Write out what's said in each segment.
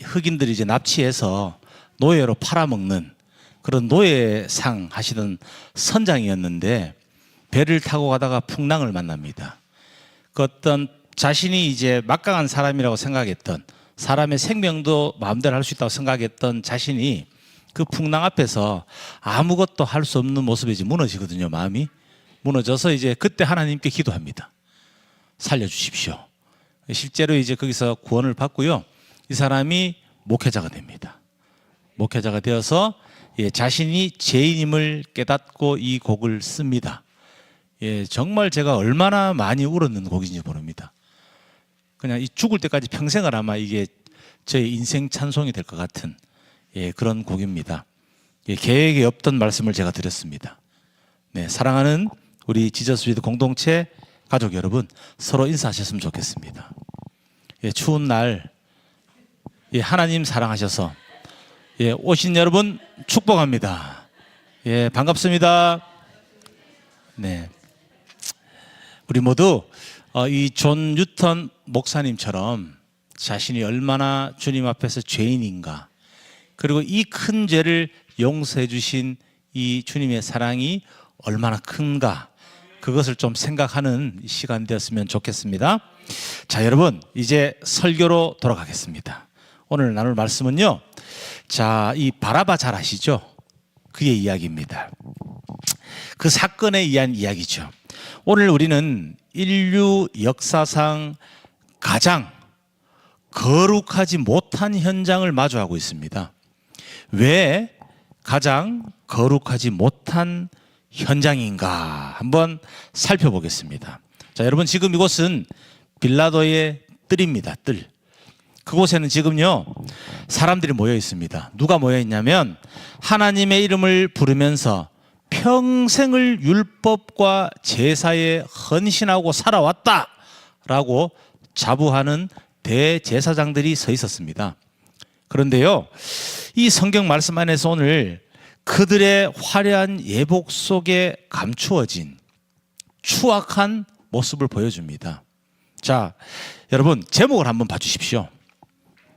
흑인들이 이제 납치해서 노예로 팔아먹는 그런 노예상 하시던 선장이었는데 배를 타고 가다가 풍랑을 만납니다. 그 어떤 자신이 이제 막강한 사람이라고 생각했던, 사람의 생명도 마음대로 할 수 있다고 생각했던 자신이 그 풍랑 앞에서 아무것도 할 수 없는 모습에 이제 무너지거든요. 마음이 무너져서 이제 그때 하나님께 기도합니다. 살려주십시오. 실제로 이제 거기서 구원을 받고요. 이 사람이 목회자가 됩니다. 목회자가 되어서 자신이 죄인임을 깨닫고 이 곡을 씁니다. 정말 제가 얼마나 많이 울었는 곡인지 모릅니다. 그냥 이 죽을 때까지 평생을 아마 이게 저의 인생 찬송이 될 것 같은 그런 곡입니다. 계획에 없던 말씀을 제가 드렸습니다. 사랑하는 우리 지저스 위드 공동체 가족 여러분, 서로 인사하셨으면 좋겠습니다. 추운 날 하나님 사랑하셔서 오신 여러분 축복합니다. 반갑습니다. 우리 모두 이 존 뉴턴 목사님처럼 자신이 얼마나 주님 앞에서 죄인인가, 그리고 이 큰 죄를 용서해 주신 이 주님의 사랑이 얼마나 큰가, 그것을 좀 생각하는 시간 되었으면 좋겠습니다. 자, 여러분, 이제 설교로 돌아가겠습니다. 오늘 나눌 말씀은요, 자, 이 바라바 잘 아시죠? 그의 이야기입니다. 그 사건에 의한 이야기죠. 오늘 우리는 인류 역사상 가장 거룩하지 못한 현장을 마주하고 있습니다. 왜 가장 거룩하지 못한 현장인가 한번 살펴보겠습니다. 자, 여러분, 지금 이곳은 빌라도의 뜰입니다. 뜰. 그곳에는 지금요 사람들이 모여 있습니다. 누가 모여 있냐면 하나님의 이름을 부르면서 평생을 율법과 제사에 헌신하고 살아왔다라고 자부하는 대제사장들이 서 있었습니다. 그런데요, 이 성경 말씀 안에서 오늘 그들의 화려한 예복 속에 감추어진 추악한 모습을 보여줍니다. 자, 여러분, 제목을 한번 봐주십시오.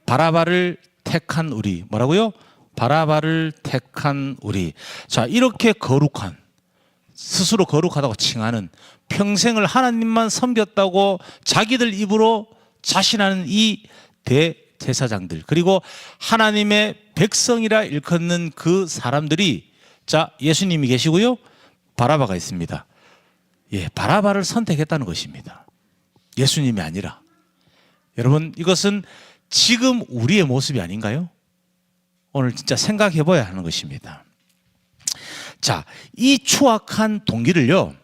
바라바를 택한 우리. 뭐라고요? 바라바를 택한 우리. 자, 이렇게 거룩한, 스스로 거룩하다고 칭하는, 평생을 하나님만 섬겼다고 자기들 입으로 자신하는 이 대제사장들, 그리고 하나님의 백성이라 일컫는 그 사람들이, 자, 예수님이 계시고요, 바라바가 있습니다. 바라바를 선택했다는 것입니다. 예수님이 아니라. 여러분, 이것은 지금 우리의 모습이 아닌가요? 오늘 진짜 생각해 봐야 하는 것입니다. 자, 이 추악한 동기를요,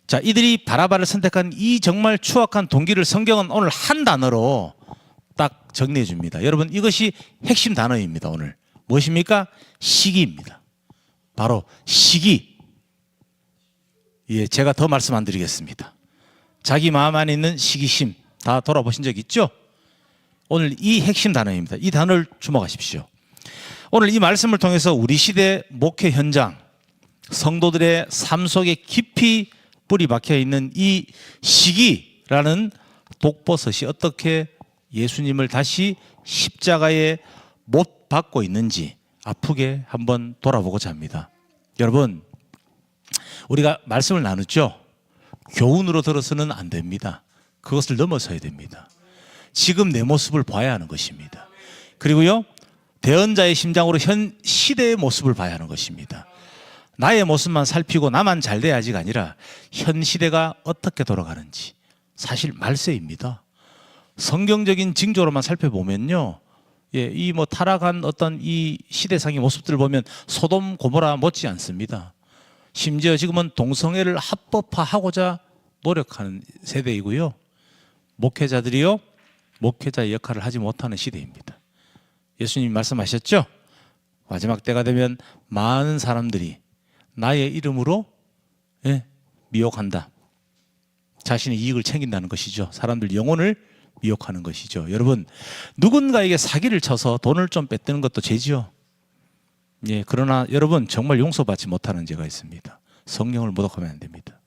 자, 이들이 바라바를 선택한 이 정말 추악한 동기를 성경은 오늘 한 단어로 딱 정리해 줍니다. 여러분, 이것이 핵심 단어입니다. 오늘 무엇입니까? 시기입니다. 바로 시기. 제가 더 말씀 안 드리겠습니다. 자기 마음 안에 있는 시기심 다 돌아보신 적 있죠? 오늘 이 핵심 단어입니다. 이 단어를 주목하십시오. 오늘 이 말씀을 통해서 우리 시대 목회 현장, 성도들의 삶 속에 깊이 뿌리 박혀 있는 이 시기라는 독버섯이 어떻게 예수님을 다시 십자가에 못 박고 있는지 아프게 한번 돌아보고자 합니다. 여러분, 우리가 말씀을 나누죠. 교훈으로 들어서는 안 됩니다. 그것을 넘어서야 됩니다. 지금 내 모습을 봐야 하는 것입니다. 그리고요, 대언자의 심장으로 현 시대의 모습을 봐야 하는 것입니다. 나의 모습만 살피고 나만 잘 돼야지가 아니라 현 시대가 어떻게 돌아가는지, 사실 말세입니다. 성경적인 징조로만 살펴보면요, 이 타락한 어떤 이 시대상의 모습들을 보면 소돔 고모라 못지 않습니다. 심지어 지금은 동성애를 합법화하고자 노력하는 세대이고요, 목회자들이요, 목회자의 역할을 하지 못하는 시대입니다. 예수님이 말씀하셨죠? 마지막 때가 되면 많은 사람들이 나의 이름으로 미혹한다. 자신의 이익을 챙긴다는 것이죠. 사람들 영혼을 미혹하는 것이죠. 여러분, 누군가에게 사기를 쳐서 돈을 좀 뺏드는 것도 죄지요. 그러나 여러분, 정말 용서받지 못하는 죄가 있습니다. 성령을 모독하면 안 됩니다.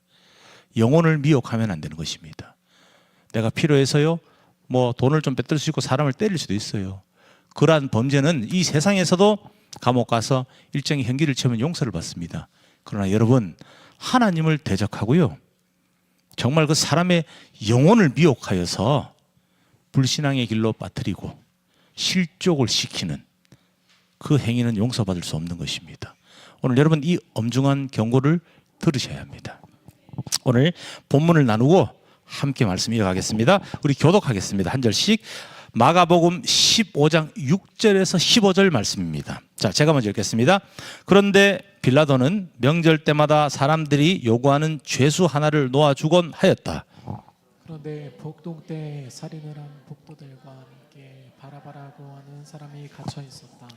영혼을 미혹하면 안 되는 것입니다. 내가 필요해서요, 돈을 좀 뺏을 수 있고 사람을 때릴 수도 있어요. 그러한 범죄는 이 세상에서도 감옥 가서 일정의 형기를 치르면 용서를 받습니다. 그러나 여러분, 하나님을 대적하고요, 정말 그 사람의 영혼을 미혹하여서 불신앙의 길로 빠뜨리고 실족을 시키는 그 행위는 용서받을 수 없는 것입니다. 오늘 여러분 이 엄중한 경고를 들으셔야 합니다. 오늘 본문을 나누고 함께 말씀 이어가겠습니다. 우리 교독하겠습니다. 한 절씩. 마가복음 15장 6절에서 15절 말씀입니다. 자, 제가 먼저 읽겠습니다. 그런데 빌라도는 명절 때마다 사람들이 요구하는 죄수 하나를 놓아주곤 하였다. 그런데 복동 때 살인을 한 복도들과 함께 바라바라고 하는 사람이 갇혀 있었다.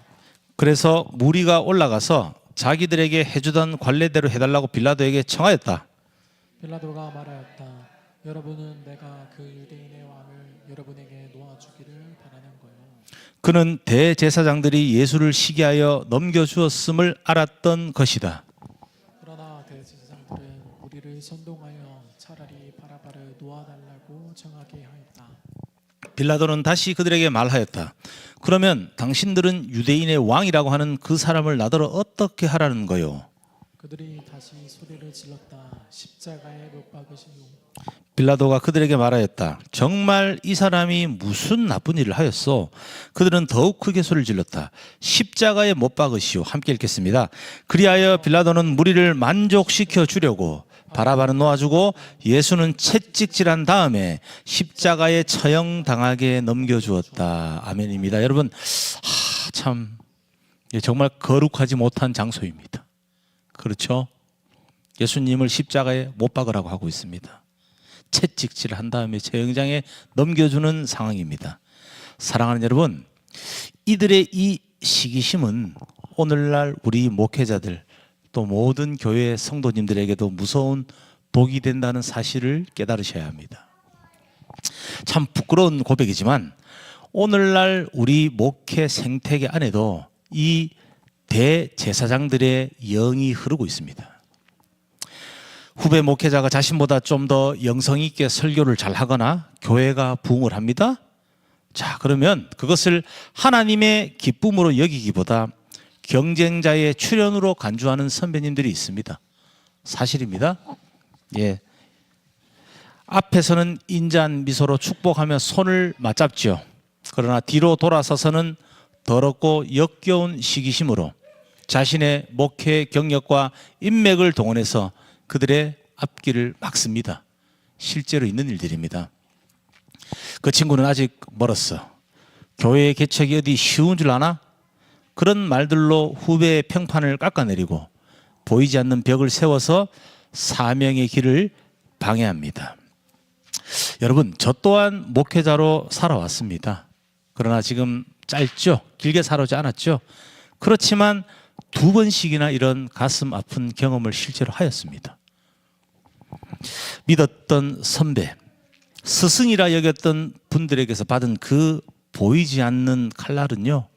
그래서 무리가 올라가서 자기들에게 해주던 관례대로 해달라고 빌라도에게 청하였다. 빌라도가 말하였다. 여러분은 내가 그 유대인의 왕을 여러분에게 놓아주기를 바라는 거요. 그는 대제사장들이 예수를 시기하여 넘겨주었음을 알았던 것이다. 그러나 대제사장들은 우리를 선동하여 차라리 바라바를 놓아달라고 청하게 하였다. 빌라도는 다시 그들에게 말하였다. 그러면 당신들은 유대인의 왕이라고 하는 그 사람을 나더러 어떻게 하라는 거요? 그들이 다시 소리를 질렀다. 십자가에 못 박으시오. 빌라도가 그들에게 말하였다. 정말 이 사람이 무슨 나쁜 일을 하였소? 그들은 더욱 크게 소리를 질렀다. 십자가에 못 박으시오. 함께 읽겠습니다. 그리하여 빌라도는 무리를 만족시켜 주려고 바라바는 놓아주고 예수는 채찍질한 다음에 십자가에 처형당하게 넘겨주었다. 아멘입니다. 여러분, 참 정말 거룩하지 못한 장소입니다. 그렇죠? 예수님을 십자가에 못 박으라고 하고 있습니다. 채찍질한 다음에 처형장에 넘겨주는 상황입니다. 사랑하는 여러분, 이들의 이 시기심은 오늘날 우리 목회자들 또 모든 교회 성도님들에게도 무서운 독이 된다는 사실을 깨달으셔야 합니다. 참 부끄러운 고백이지만 오늘날 우리 목회 생태계 안에도 이 대제사장들의 영이 흐르고 있습니다. 후배 목회자가 자신보다 좀 더 영성 있게 설교를 잘 하거나 교회가 부흥을 합니다. 자, 그러면 그것을 하나님의 기쁨으로 여기기보다 경쟁자의 출연으로 간주하는 선배님들이 있습니다. 사실입니다. 예. 앞에서는 인자한 미소로 축복하며 손을 맞잡죠. 그러나 뒤로 돌아서서는 더럽고 역겨운 시기심으로 자신의 목회 경력과 인맥을 동원해서 그들의 앞길을 막습니다. 실제로 있는 일들입니다. 그 친구는 아직 멀었어. 교회 개척이 어디 쉬운 줄 아나? 그런 말들로 후배의 평판을 깎아내리고 보이지 않는 벽을 세워서 사명의 길을 방해합니다. 여러분, 저 또한 목회자로 살아왔습니다. 그러나 지금 짧죠? 길게 살아오지 않았죠? 그렇지만 2번씩이나 이런 가슴 아픈 경험을 실제로 하였습니다. 믿었던 선배, 스승이라 여겼던 분들에게서 받은 그 보이지 않는 칼날은요,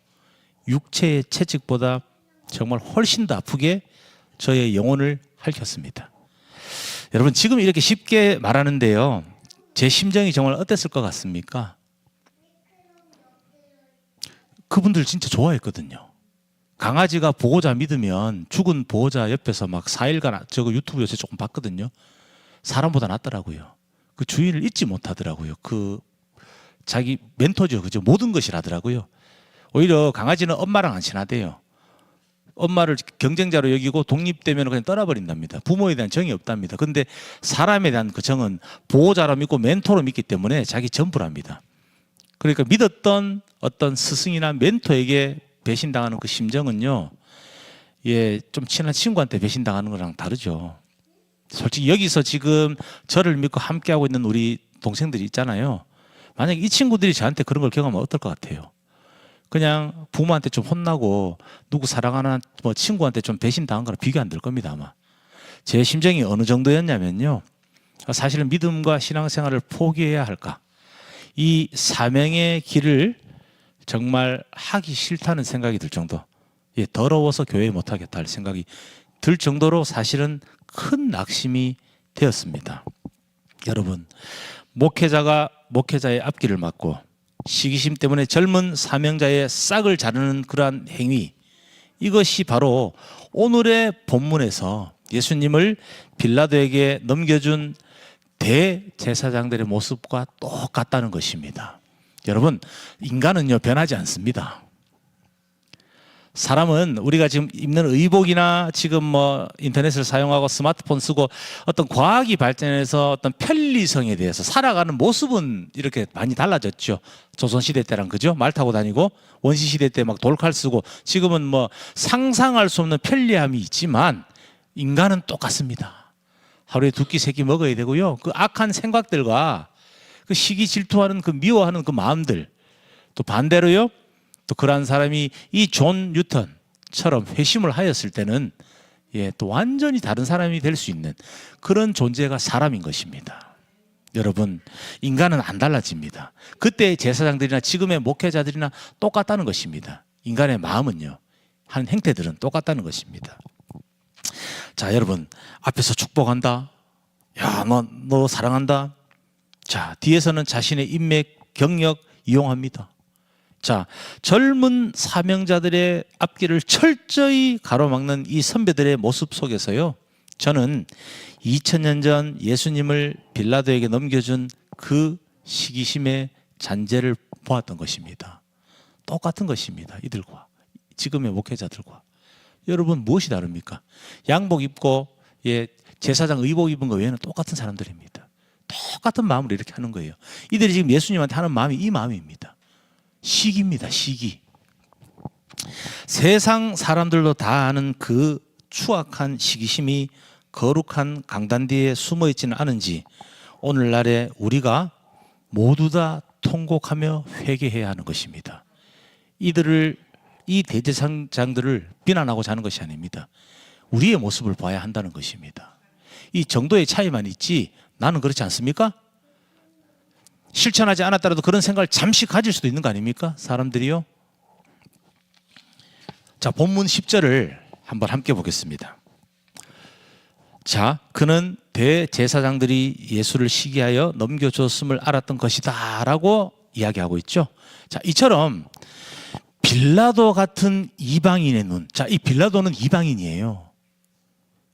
육체의 채찍보다 정말 훨씬 더 아프게 저의 영혼을 핥혔습니다. 여러분, 지금 이렇게 쉽게 말하는데요, 제 심정이 정말 어땠을 것 같습니까? 그분들 진짜 좋아했거든요. 강아지가 보호자 믿으면 죽은 보호자 옆에서 막 4일간, 저거 유튜브 요새 조금 봤거든요. 사람보다 낫더라고요. 그 주인을 잊지 못하더라고요. 그 자기 멘토죠, 그죠? 모든 것이라더라고요. 오히려 강아지는 엄마랑 안 친하대요. 엄마를 경쟁자로 여기고 독립되면 그냥 떠나버린답니다. 부모에 대한 정이 없답니다. 근데 사람에 대한 그 정은 보호자로 믿고 멘토로 믿기 때문에 자기 전부랍니다. 그러니까 믿었던 어떤 스승이나 멘토에게 배신당하는 그 심정은요, 예, 좀 친한 친구한테 배신당하는 거랑 다르죠. 솔직히 여기서 지금 저를 믿고 함께하고 있는 우리 동생들이 있잖아요. 만약에 이 친구들이 저한테 그런 걸 경험하면 어떨 것 같아요? 그냥 부모한테 좀 혼나고 누구 사랑하는 뭐 친구한테 좀 배신당한 거랑 비교 안 될 겁니다, 아마. 제 심정이 어느 정도였냐면요, 사실은 믿음과 신앙생활을 포기해야 할까, 이 사명의 길을 정말 하기 싫다는 생각이 들 정도, 예, 더러워서 교회 못하겠다 할 생각이 들 정도로 사실은 큰 낙심이 되었습니다. 여러분, 목회자가 목회자의 앞길을 막고 시기심 때문에 젊은 사명자의 싹을 자르는 그러한 행위, 이것이 바로 오늘의 본문에서 예수님을 빌라도에게 넘겨준 대제사장들의 모습과 똑같다는 것입니다. 여러분, 인간은요 변하지 않습니다. 사람은 우리가 지금 입는 의복이나 지금 뭐 인터넷을 사용하고 스마트폰 쓰고 어떤 과학이 발전해서 어떤 편리성에 대해서 살아가는 모습은 이렇게 많이 달라졌죠. 조선시대 때랑, 그죠? 말 타고 다니고, 원시시대 때 막 돌칼 쓰고, 지금은 뭐 상상할 수 없는 편리함이 있지만 인간은 똑같습니다. 하루에 2끼 3끼 먹어야 되고요. 그 악한 생각들과 그 시기 질투하는 그 미워하는 그 마음들, 또 반대로요, 또 그러한 사람이 이 존 뉴턴처럼 회심을 하였을 때는 또 완전히 다른 사람이 될 수 있는 그런 존재가 사람인 것입니다. 여러분, 인간은 안 달라집니다. 그때의 제사장들이나 지금의 목회자들이나 똑같다는 것입니다. 인간의 마음은요, 하는 행태들은 똑같다는 것입니다. 자, 여러분, 앞에서 축복한다. 야, 너 사랑한다. 자, 뒤에서는 자신의 인맥, 경력 이용합니다. 자, 젊은 사명자들의 앞길을 철저히 가로막는 이 선배들의 모습 속에서요, 저는 2000년 전 예수님을 빌라도에게 넘겨준 그 시기심의 잔재를 보았던 것입니다. 똑같은 것입니다. 이들과, 지금의 목회자들과. 여러분, 무엇이 다릅니까? 양복 입고 제사장 의복 입은 거 외에는 똑같은 사람들입니다. 똑같은 마음으로 이렇게 하는 거예요. 이들이 지금 예수님한테 하는 마음이 이 마음입니다. 시기입니다. 시기. 세상 사람들도 다 아는 그 추악한 시기심이 거룩한 강단 뒤에 숨어 있지는 않은지 오늘날에 우리가 모두 다 통곡하며 회개해야 하는 것입니다. 이 대제사장들을 비난하고자 하는 것이 아닙니다. 우리의 모습을 봐야 한다는 것입니다. 이 정도의 차이만 있지 나는 그렇지 않습니까? 실천하지 않았더라도 그런 생각을 잠시 가질 수도 있는 거 아닙니까? 사람들이요. 자, 본문 10절을 한번 함께 보겠습니다. 자, 그는 대제사장들이 예수를 시기하여 넘겨줬음을 알았던 것이다 라고 이야기하고 있죠. 자, 이처럼 빌라도 같은 이방인의 눈. 자, 이 빌라도는 이방인이에요.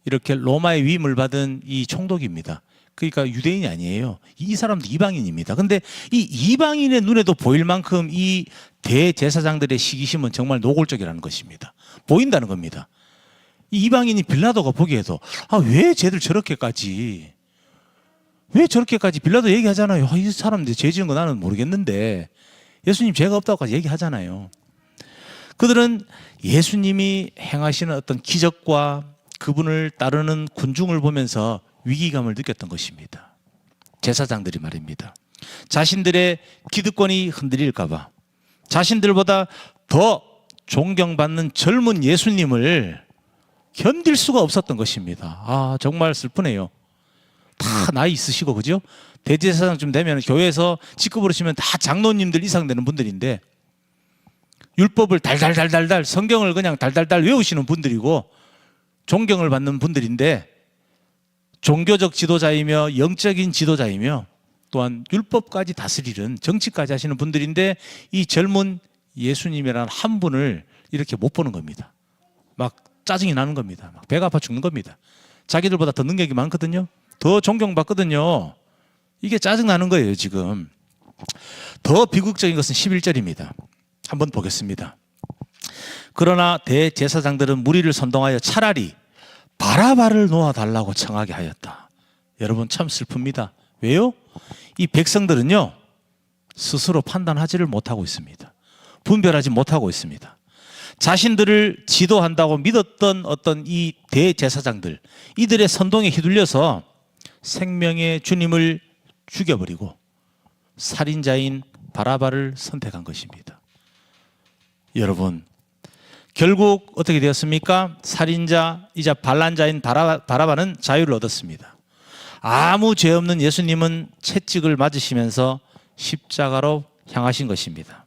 이렇게 로마의 위임을 받은 이 총독입니다. 그러니까 유대인이 아니에요. 이 사람도 이방인입니다. 근데 이 이방인의 눈에도 보일 만큼 이 대제사장들의 시기심은 정말 노골적이라는 것입니다. 보인다는 겁니다. 이 이방인이 빌라도가 보기에도 왜 쟤들 저렇게까지, 왜 저렇게까지, 빌라도 얘기하잖아요. 이 사람들 죄 지은 거 나는 모르겠는데 예수님 죄가 없다고까지 얘기하잖아요. 그들은 예수님이 행하시는 어떤 기적과 그분을 따르는 군중을 보면서 위기감을 느꼈던 것입니다. 제사장들이 말입니다. 자신들의 기득권이 흔들릴까봐, 자신들보다 더 존경받는 젊은 예수님을 견딜 수가 없었던 것입니다. 정말 슬프네요. 다 나이 있으시고, 그죠? 대제사장쯤 되면 교회에서 직급으로 치면 다 장로님들 이상 되는 분들인데, 율법을 달달달달달, 성경을 그냥 달달달 외우시는 분들이고 존경을 받는 분들인데, 종교적 지도자이며 영적인 지도자이며 또한 율법까지 다스리는, 정치까지 하시는 분들인데 이 젊은 예수님이라는 한 분을 이렇게 못 보는 겁니다. 막 짜증이 나는 겁니다. 막 배가 아파 죽는 겁니다. 자기들보다 더 능력이 많거든요. 더 존경받거든요. 이게 짜증 나는 거예요, 지금. 더 비극적인 것은 11절입니다. 한번 보겠습니다. 그러나 대제사장들은 무리를 선동하여 차라리 바라바를 놓아달라고 청하게 하였다. 여러분, 참 슬픕니다. 왜요? 이 백성들은요, 스스로 판단하지를 못하고 있습니다. 분별하지 못하고 있습니다. 자신들을 지도한다고 믿었던 어떤 이 대제사장들, 이들의 선동에 휘둘려서 생명의 주님을 죽여버리고 살인자인 바라바를 선택한 것입니다. 여러분, 결국 어떻게 되었습니까? 살인자이자 반란자인 바라바는 자유를 얻었습니다. 아무 죄 없는 예수님은 채찍을 맞으시면서 십자가로 향하신 것입니다.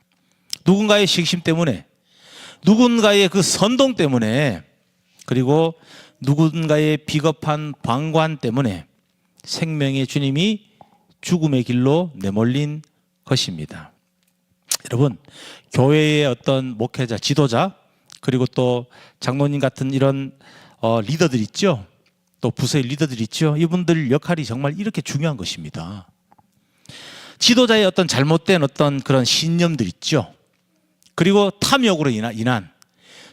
누군가의 시기심 때문에, 누군가의 그 선동 때문에, 그리고 누군가의 비겁한 방관 때문에 생명의 주님이 죽음의 길로 내몰린 것입니다. 여러분, 교회의 어떤 목회자, 지도자, 그리고 또 장로님 같은 이런 리더들 있죠. 또 부서의 리더들 있죠. 이분들 역할이 정말 이렇게 중요한 것입니다. 지도자의 어떤 잘못된 어떤 그런 신념들 있죠. 그리고 탐욕으로 인한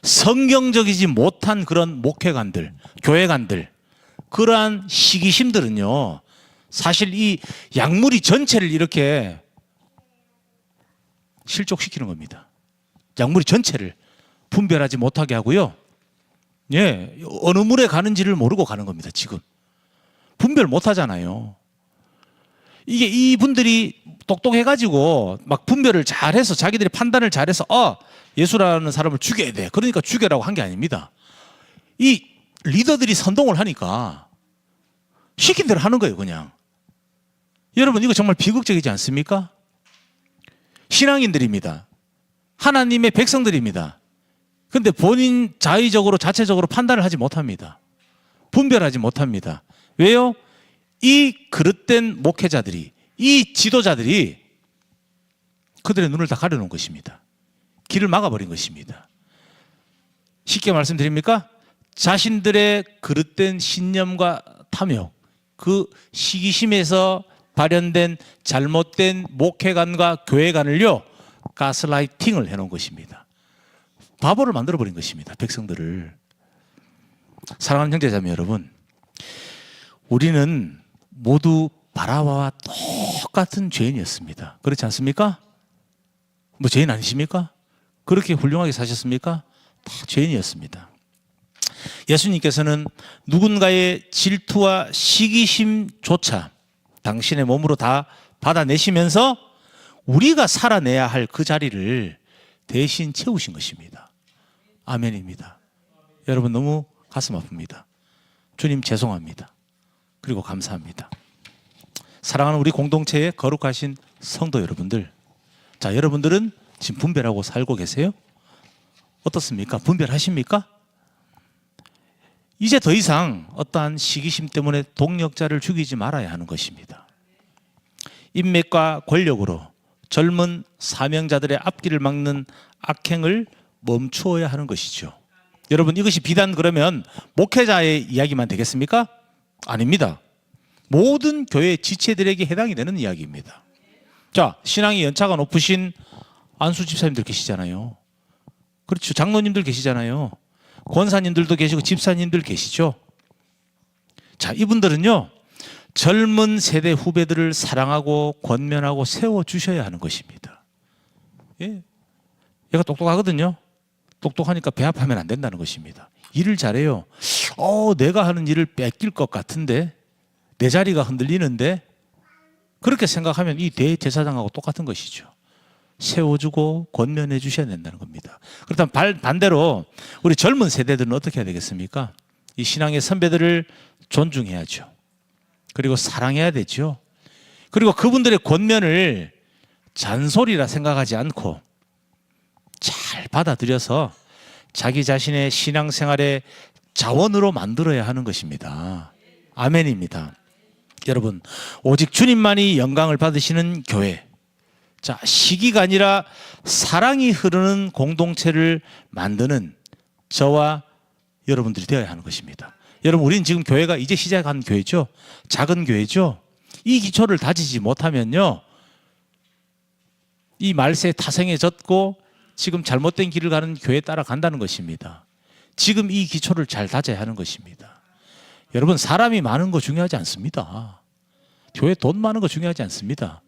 성경적이지 못한 그런 목회관들, 교회관들, 그러한 시기심들은요, 사실 이 약물이 전체를 이렇게 실족시키는 겁니다. 약물이 전체를 분별하지 못하게 하고요. 예, 어느 물에 가는지를 모르고 가는 겁니다. 지금 분별 못하잖아요. 이게 이분들이 똑똑해가지고 막 분별을 잘해서 자기들이 판단을 잘해서 예수라는 사람을 죽여야 돼. 그러니까 죽여라고 한 게 아닙니다. 이 리더들이 선동을 하니까 시킨 대로 하는 거예요, 그냥. 여러분, 이거 정말 비극적이지 않습니까? 신앙인들입니다. 하나님의 백성들입니다. 근데 본인 자체적으로 판단을 하지 못합니다. 분별하지 못합니다. 왜요? 이 그릇된 목회자들이, 이 지도자들이 그들의 눈을 다 가려놓은 것입니다. 길을 막아버린 것입니다. 쉽게 말씀드립니까? 자신들의 그릇된 신념과 탐욕, 그 시기심에서 발현된 잘못된 목회관과 교회관을요, 가스라이팅을 해놓은 것입니다. 바보를 만들어버린 것입니다. 백성들을. 사랑하는 형제자매 여러분, 우리는 모두 바라바와 똑같은 죄인이었습니다. 그렇지 않습니까? 뭐 죄인 아니십니까? 그렇게 훌륭하게 사셨습니까? 다 죄인이었습니다. 예수님께서는 누군가의 질투와 시기심조차 당신의 몸으로 다 받아내시면서 우리가 살아내야 할 그 자리를 대신 채우신 것입니다. 아멘입니다. 여러분, 너무 가슴 아픕니다. 주님 죄송합니다. 그리고 감사합니다. 사랑하는 우리 공동체의 거룩하신 성도 여러분들, 자, 여러분들은 지금 분별하고 살고 계세요? 어떻습니까? 분별하십니까? 이제 더 이상 어떠한 시기심 때문에 동력자를 죽이지 말아야 하는 것입니다. 인맥과 권력으로 젊은 사명자들의 앞길을 막는 악행을 멈추어야 하는 것이죠. 여러분, 이것이 비단 그러면 목회자의 이야기만 되겠습니까? 아닙니다. 모든 교회 지체들에게 해당이 되는 이야기입니다. 자, 신앙이 연차가 높으신 안수 집사님들 계시잖아요. 그렇죠. 장로님들 계시잖아요. 권사님들도 계시고 집사님들 계시죠. 자, 이분들은요, 젊은 세대 후배들을 사랑하고 권면하고 세워주셔야 하는 것입니다. 예. 얘가 똑똑하거든요. 똑똑하니까 배합하면 안 된다는 것입니다. 일을 잘해요. 내가 하는 일을 뺏길 것 같은데, 내 자리가 흔들리는데, 그렇게 생각하면 이 대제사장하고 똑같은 것이죠. 세워주고 권면해 주셔야 된다는 겁니다. 그렇다면 반대로 우리 젊은 세대들은 어떻게 해야 되겠습니까? 이 신앙의 선배들을 존중해야죠. 그리고 사랑해야 되죠. 그리고 그분들의 권면을 잔소리라 생각하지 않고 잘 받아들여서 자기 자신의 신앙생활의 자원으로 만들어야 하는 것입니다. 아멘입니다. 여러분, 오직 주님만이 영광을 받으시는 교회, 자, 시기가 아니라 사랑이 흐르는 공동체를 만드는 저와 여러분들이 되어야 하는 것입니다. 여러분, 우리는 지금 교회가 이제 시작한 교회죠. 작은 교회죠. 이 기초를 다지지 못하면요, 이 말세에 타성해졌고 지금 잘못된 길을 가는 교회에 따라간다는 것입니다. 지금 이 기초를 잘 다져야 하는 것입니다. 여러분, 사람이 많은 거 중요하지 않습니다. 교회 돈 많은 거 중요하지 않습니다.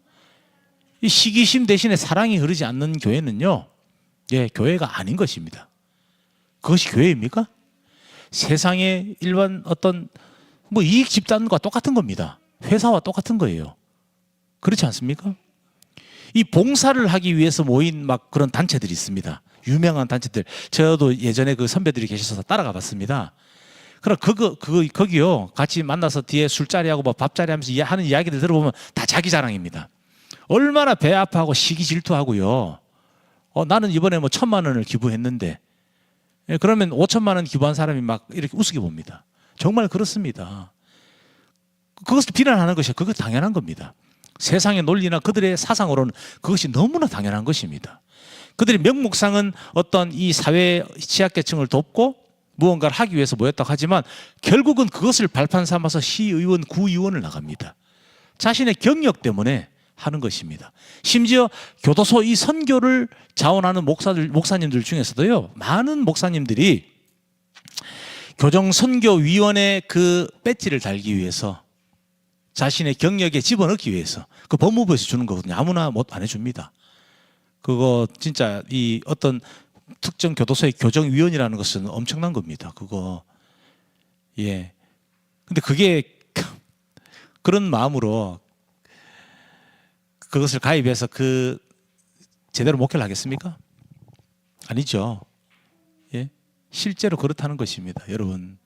이 시기심 대신에 사랑이 흐르지 않는 교회는요, 교회가 아닌 것입니다. 그것이 교회입니까? 세상의 일반 어떤 이익 집단과 똑같은 겁니다. 회사와 똑같은 거예요. 그렇지 않습니까? 이 봉사를 하기 위해서 모인 막 그런 단체들이 있습니다. 유명한 단체들. 저도 예전에 그 선배들이 계셔서 따라가 봤습니다. 그럼 거기요, 같이 만나서 뒤에 술자리하고 밥자리 하면서 하는 이야기들 들어보면 다 자기 자랑입니다. 얼마나 배 아파하고 시기 질투하고요. 나는 이번에 1,000만 원을 기부했는데, 그러면 5천만 원 기부한 사람이 막 이렇게 우습게 봅니다. 정말 그렇습니다. 그것을 비난하는 것이 그거 당연한 겁니다. 세상의 논리나 그들의 사상으로는 그것이 너무나 당연한 것입니다. 그들의 명목상은 어떤 이 사회 취약계층을 돕고 무언가를 하기 위해서 모였다고 하지만 결국은 그것을 발판 삼아서 시의원, 구의원을 나갑니다. 자신의 경력 때문에 하는 것입니다. 심지어 교도소 이 선교를 자원하는 목사님들 중에서도요, 많은 목사님들이 교정선교위원회 그 배지를 달기 위해서 자신의 경력에 집어넣기 위해서 그 법무부에서 주는 거거든요. 아무나 안 해줍니다. 그거 진짜 이 어떤 특정 교도소의 교정위원이라는 것은 엄청난 겁니다. 그거 예. 근데 그게 그런 마음으로 그것을 가입해서 그 제대로 목회를 하겠습니까? 아니죠. 예. 실제로 그렇다는 것입니다. 여러분.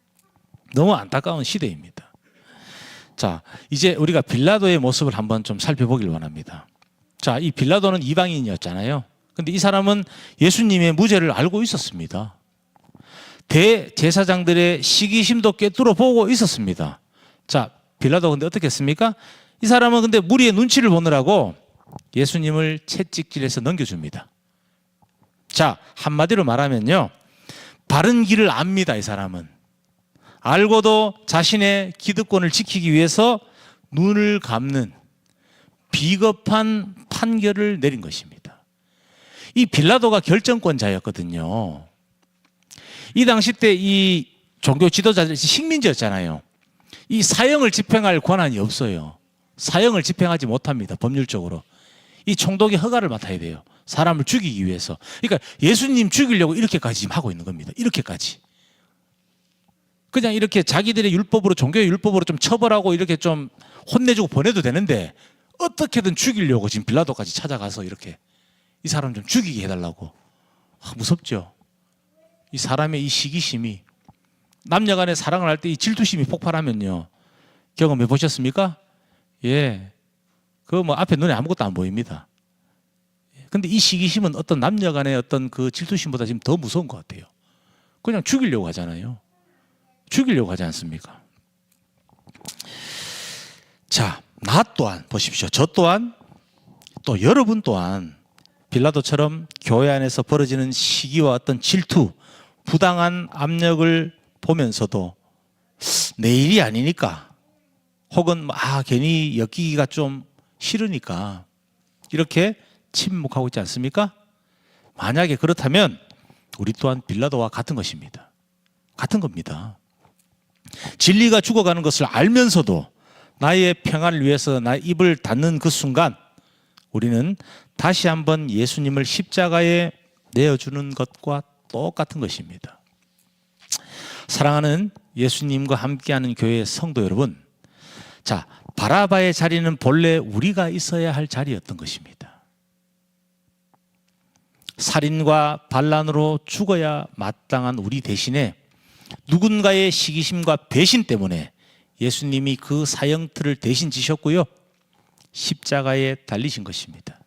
너무 안타까운 시대입니다. 자, 이제 우리가 빌라도의 모습을 한번 좀 살펴보길 원합니다. 자, 이 빌라도는 이방인이었잖아요. 근데 이 사람은 예수님의 무죄를 알고 있었습니다. 대제사장들의 시기심도 꿰뚫어 보고 있었습니다. 자, 빌라도 근데 어떻게 했습니까? 이 사람은 근데 무리의 눈치를 보느라고 예수님을 채찍질해서 넘겨줍니다. 자, 한마디로 말하면요, 바른 길을 압니다. 이 사람은 알고도 자신의 기득권을 지키기 위해서 눈을 감는 비겁한 판결을 내린 것입니다. 이 빌라도가 결정권자였거든요. 이 당시 때 이 종교 지도자들이 식민지였잖아요. 이 사형을 집행할 권한이 없어요. 사형을 집행하지 못합니다. 법률적으로. 이 총독이 허가를 맡아야 돼요. 사람을 죽이기 위해서. 그러니까 예수님 죽이려고 이렇게까지 지금 하고 있는 겁니다. 이렇게까지. 그냥 이렇게 자기들의 율법으로, 종교의 율법으로 좀 처벌하고 이렇게 좀 혼내주고 보내도 되는데 어떻게든 죽이려고 지금 빌라도까지 찾아가서 이렇게 이 사람 좀 죽이게 해달라고. 무섭죠. 이 사람의 이 시기심이, 남녀 간의 사랑을 할 때 이 질투심이 폭발하면요, 경험해 보셨습니까? 예. 그거 뭐 앞에 눈에 아무것도 안 보입니다. 근데 이 시기심은 어떤 남녀 간의 어떤 그 질투심보다 지금 더 무서운 것 같아요. 그냥 죽이려고 하잖아요. 죽이려고 하지 않습니까? 자, 나 또한 보십시오. 저 또한 또 여러분 또한 빌라도처럼 교회 안에서 벌어지는 시기와 어떤 질투, 부당한 압력을 보면서도 내 일이 아니니까, 혹은 괜히 엮이기가 좀 싫으니까 이렇게 침묵하고 있지 않습니까? 만약에 그렇다면 우리 또한 빌라도와 같은 것입니다. 같은 겁니다. 진리가 죽어가는 것을 알면서도 나의 평안을 위해서 나의 입을 닫는 그 순간 우리는 다시 한번 예수님을 십자가에 내어주는 것과 똑같은 것입니다. 사랑하는 예수님과 함께하는 교회의 성도 여러분, 자, 바라바의 자리는 본래 우리가 있어야 할 자리였던 것입니다. 살인과 반란으로 죽어야 마땅한 우리 대신에 누군가의 시기심과 배신 때문에 예수님이 그 사형틀을 대신 지셨고요, 십자가에 달리신 것입니다.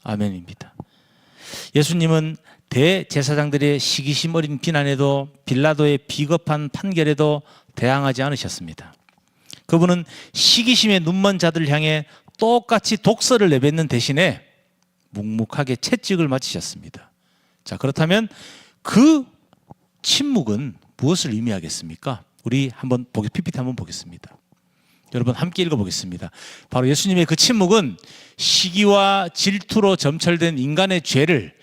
아멘입니다. 예수님은 대제사장들의 시기심 어린 비난에도 빌라도의 비겁한 판결에도 대항하지 않으셨습니다. 그분은 시기심에 눈먼 자들을 향해 똑같이 독서를 내뱉는 대신에 묵묵하게 채찍을 맞으셨습니다. 자, 그렇다면 그 침묵은 무엇을 의미하겠습니까? 우리 한번 PPT 한번 보겠습니다. 여러분 함께 읽어보겠습니다. 바로 예수님의 그 침묵은 시기와 질투로 점철된 인간의 죄를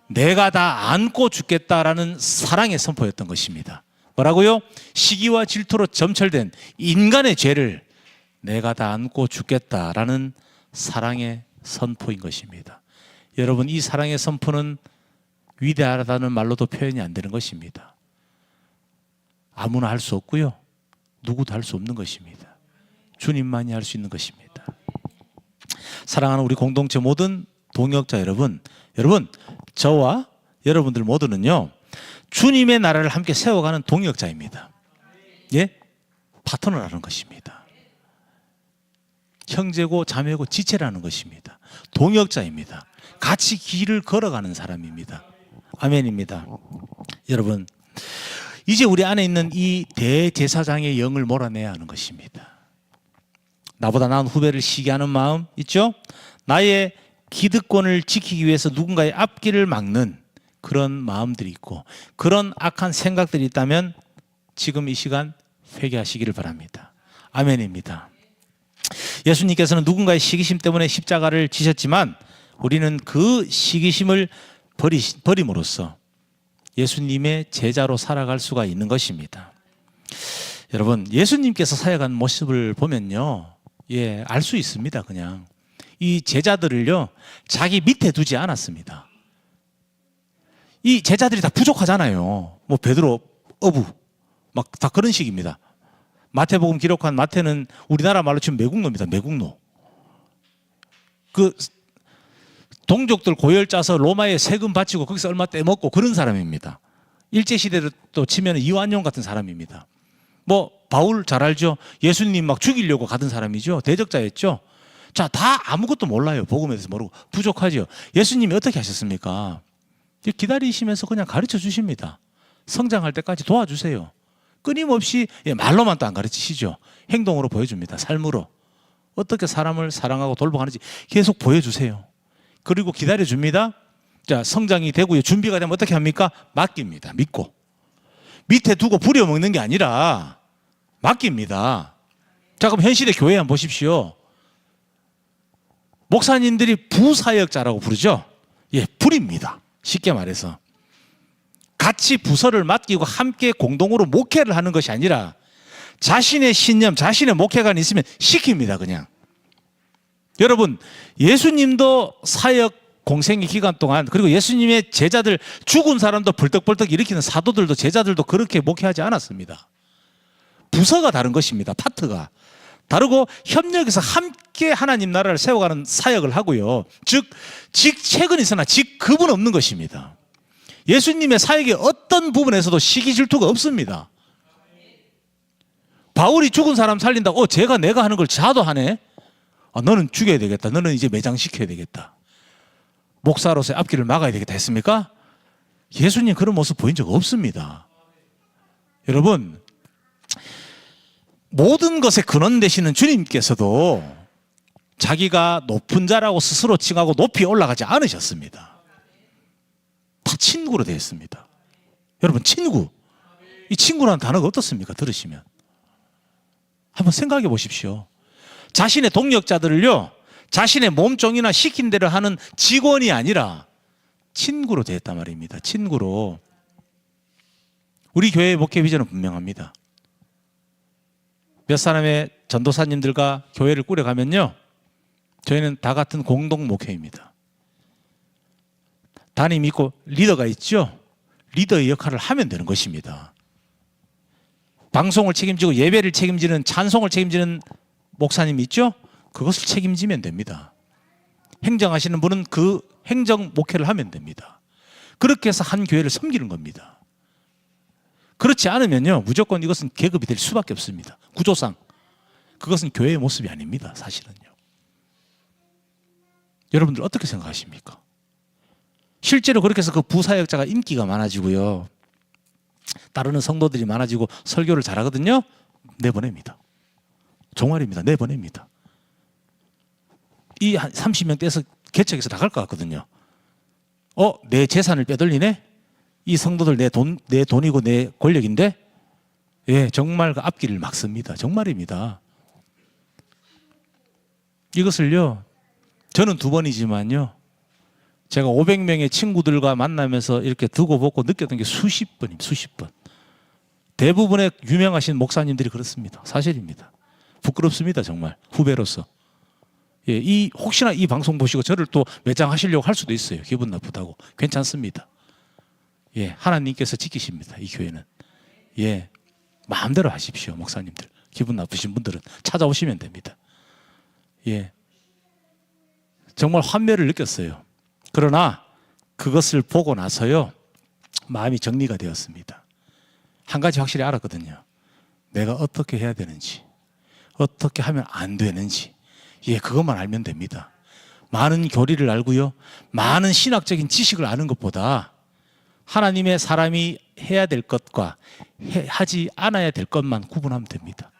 내가 다 안고 죽겠다라는 사랑의 선포였던 것입니다. 뭐라고요? 시기와 질투로 점철된 인간의 죄를 내가 다 안고 죽겠다라는 사랑의 선포인 것입니다. 여러분, 이 사랑의 선포는 위대하다는 말로도 표현이 안 되는 것입니다. 아무나 할 수 없고요, 누구도 할 수 없는 것입니다. 주님만이 할 수 있는 것입니다. 사랑하는 우리 공동체 모든 동역자 여러분, 저와 여러분들 모두는요, 주님의 나라를 함께 세워가는 동역자입니다. 예? 파트너라는 것입니다. 형제고 자매고 지체라는 것입니다. 동역자입니다. 같이 길을 걸어가는 사람입니다. 아멘입니다. 여러분, 이제 우리 안에 있는 이 대제사장의 영을 몰아내야 하는 것입니다. 나보다 나은 후배를 시기하는 마음 있죠? 나의 기득권을 지키기 위해서 누군가의 앞길을 막는 그런 마음들이 있고 그런 악한 생각들이 있다면 지금 이 시간 회개하시기를 바랍니다. 아멘입니다. 예수님께서는 누군가의 시기심 때문에 십자가를 지셨지만 우리는 그 시기심을 버림으로써 예수님의 제자로 살아갈 수가 있는 것입니다. 여러분, 예수님께서 사역한 모습을 보면요, 알 수 있습니다. 그냥 이 제자들을요 자기 밑에 두지 않았습니다. 이 제자들이 다 부족하잖아요. 뭐 베드로, 어부 막 다 그런 식입니다. 마태복음 기록한 마태는 우리나라 말로 치면 매국노입니다. 매국노. 그 동족들 고열 짜서 로마에 세금 바치고 거기서 얼마 떼먹고 그런 사람입니다. 일제시대로 또 치면 이완용 같은 사람입니다. 뭐 바울 잘 알죠? 예수님 막 죽이려고 가던 사람이죠. 대적자였죠. 자, 다 아무것도 몰라요. 복음에 대해서 모르고 부족하죠. 예수님이 어떻게 하셨습니까? 기다리시면서 그냥 가르쳐 주십니다. 성장할 때까지 도와주세요. 끊임없이 말로만 또 안 가르치시죠. 행동으로 보여줍니다. 삶으로 어떻게 사람을 사랑하고 돌보가는지 계속 보여주세요. 그리고 기다려줍니다. 자, 성장이 되고요. 준비가 되면 어떻게 합니까? 맡깁니다. 믿고. 밑에 두고 부려먹는 게 아니라 맡깁니다. 자, 그럼 현 시대 교회 한번 보십시오. 목사님들이 부사역자라고 부르죠. 불입니다. 쉽게 말해서. 같이 부서를 맡기고 함께 공동으로 목회를 하는 것이 아니라 자신의 신념, 자신의 목회관이 있으면 시킵니다. 그냥. 여러분, 예수님도 사역 공생의 기간 동안, 그리고 예수님의 제자들, 죽은 사람도 벌떡벌떡 일으키는 사도들도 제자들도 그렇게 목회하지 않았습니다. 부서가 다른 것입니다. 파트가 다르고 협력해서 함께 하나님 나라를 세워가는 사역을 하고요. 즉 직책은 있으나 직급은 없는 것입니다. 예수님의 사역의 어떤 부분에서도 시기 질투가 없습니다. 바울이 죽은 사람 살린다고 내가 하는 걸 자도 하네. 너는 죽여야 되겠다. 너는 이제 매장시켜야 되겠다. 목사로서의 앞길을 막아야 되겠다 했습니까? 예수님 그런 모습 보인 적 없습니다. 여러분, 모든 것의 근원 되시는 주님께서도 자기가 높은 자라고 스스로 칭하고 높이 올라가지 않으셨습니다. 다 친구로 되어 있습니다. 여러분, 친구. 이 친구라는 단어가 어떻습니까? 들으시면 한번 생각해 보십시오. 자신의 동력자들을요 자신의 몸종이나 시킨 대로 하는 직원이 아니라 친구로 되었단 말입니다. 친구로. 우리 교회의 목회 비전은 분명합니다. 몇 사람의 전도사님들과 교회를 꾸려가면요 저희는 다 같은 공동 목회입니다. 담임 있고 리더가 있죠. 리더의 역할을 하면 되는 것입니다. 방송을 책임지고 예배를 책임지는, 찬송을 책임지는 목사님이 있죠. 그것을 책임지면 됩니다. 행정하시는 분은 그 행정 목회를 하면 됩니다. 그렇게 해서 한 교회를 섬기는 겁니다. 그렇지 않으면요 무조건 이것은 계급이 될 수밖에 없습니다. 구조상 그것은 교회의 모습이 아닙니다. 사실은요. 여러분들 어떻게 생각하십니까? 실제로 그렇게 해서 그 부사역자가 인기가 많아지고요 따르는 성도들이 많아지고 설교를 잘하거든요. 내보냅니다. 종말입니다. 내보냅니다. 이 한 30명 떼서 개척해서 나갈 것 같거든요. 내 재산을 빼돌리네? 이 성도들 내 돈이고 내 권력인데? 정말 그 앞길을 막습니다. 정말입니다. 이것을요 저는 2번이지만요 제가 500명의 친구들과 만나면서 이렇게 두고 보고 느꼈던 게 수십 번입니다. 수십 번. 대부분의 유명하신 목사님들이 그렇습니다. 사실입니다. 부끄럽습니다. 정말 후배로서. 혹시나 이 방송 보시고 저를 또 매장하시려고 할 수도 있어요. 기분 나쁘다고. 괜찮습니다. 하나님께서 지키십니다. 이 교회는. 마음대로 하십시오. 목사님들. 기분 나쁘신 분들은 찾아오시면 됩니다. 정말 환멸을 느꼈어요. 그러나 그것을 보고 나서요 마음이 정리가 되었습니다. 한 가지 확실히 알았거든요. 내가 어떻게 해야 되는지, 어떻게 하면 안 되는지, 그것만 알면 됩니다. 많은 교리를 알고요 많은 신학적인 지식을 아는 것보다 하나님의 사람이 해야 될 것과 하지 않아야 될 것만 구분하면 됩니다.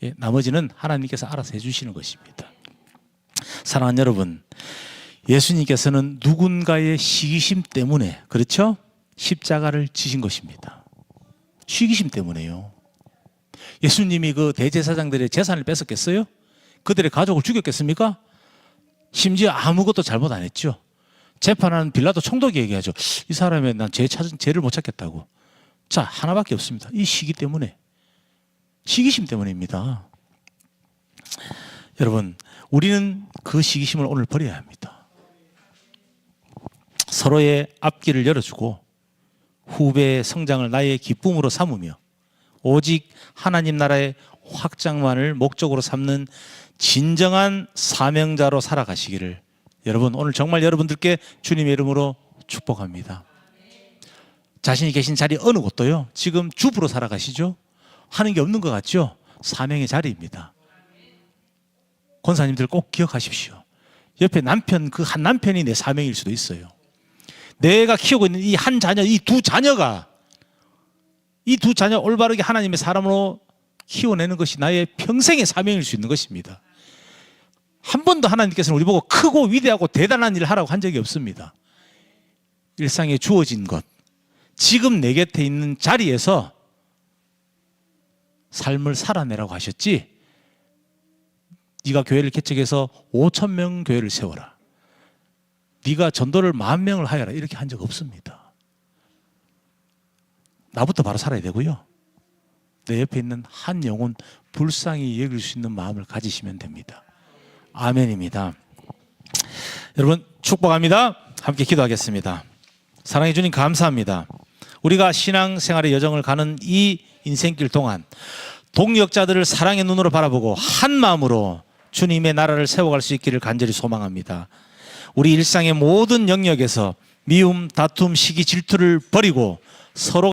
예, 나머지는 하나님께서 알아서 해주시는 것입니다. 사랑하는 여러분, 예수님께서는 누군가의 시기심 때문에, 그렇죠? 십자가를 지신 것입니다. 시기심 때문에요. 예수님이 그 대제사장들의 재산을 뺏었겠어요? 그들의 가족을 죽였겠습니까? 심지어 아무것도 잘못 안 했죠. 재판하는 빌라도 총독이 얘기하죠. 이 사람의 난 죄를 못 찾겠다고. 자, 하나밖에 없습니다. 이 시기 때문에. 시기심 때문입니다. 여러분, 우리는 그 시기심을 오늘 버려야 합니다. 서로의 앞길을 열어주고 후배의 성장을 나의 기쁨으로 삼으며 오직 하나님 나라의 확장만을 목적으로 삼는 진정한 사명자로 살아가시기를 여러분, 오늘 정말 여러분들께 주님의 이름으로 축복합니다. 자신이 계신 자리 어느 곳도요, 지금 주부로 살아가시죠? 하는 게 없는 것 같죠? 사명의 자리입니다. 권사님들 꼭 기억하십시오. 옆에 남편, 그 한 남편이 내 사명일 수도 있어요. 내가 키우고 있는 이 한 자녀, 이 두 자녀가, 이 두 자녀 올바르게 하나님의 사람으로 키워내는 것이 나의 평생의 사명일 수 있는 것입니다. 한 번도 하나님께서는 우리 보고 크고 위대하고 대단한 일을 하라고 한 적이 없습니다. 일상에 주어진 것, 지금 내 곁에 있는 자리에서 삶을 살아내라고 하셨지, 네가 교회를 개척해서 5,000명 교회를 세워라, 네가 전도를 10,000명을 하여라, 이렇게 한 적 없습니다. 나부터 바로 살아야 되고요, 내 옆에 있는 한 영혼 불쌍히 여길 수 있는 마음을 가지시면 됩니다. 아멘입니다. 여러분 축복합니다. 함께 기도하겠습니다. 사랑해 주님 감사합니다. 우리가 신앙생활의 여정을 가는 이 인생길 동안 동역자들을 사랑의 눈으로 바라보고 한 마음으로 주님의 나라를 세워갈 수 있기를 간절히 소망합니다. 우리 일상의 모든 영역에서 미움, 다툼, 시기, 질투를 버리고 서로